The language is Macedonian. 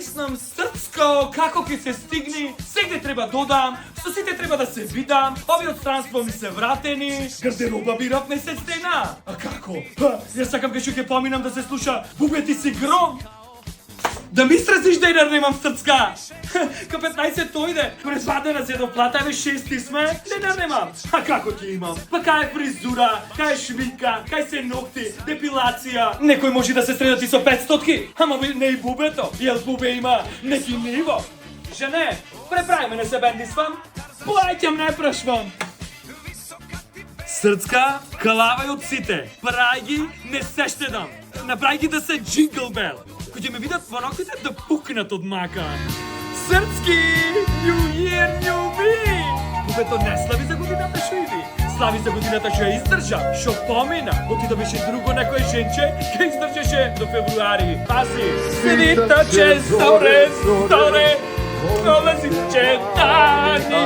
мислам срцко како ќе се стигне, сегде треба додам, со сите треба да се видам, овие од странство ми се вратени, гардероба бирав месец дена. А како? Јас сакам кај што ќе поминам да се слуша бубети си гром. Да ми стразиш денар немам срцка. Ка 15 тојде, презвадена се до платаве 6 сме, денар немам. А како ќе имам? Па кај е фризура, кај е шминка, кај се ногти, депилација. Некој може да се средати со 500-ки, ама не и бубето. Јел бубе има неки ниво. Жене, преправи мене се бендисвам, плаќам не прашвам. Срцка, калавај од сите, прај ги, не се штедам. Направи ги да се джингл бел. Кој ќе ме видат воноките да пукнат од мака. Срцки, New Year, New Me! Бубето не слави за годината шо иди, слави за годината шо ја издржа, шо помина. Оти да беше друго некој женче, ке издржаше до февруари. Пази! Свитаче, сторе, оле си че, тани,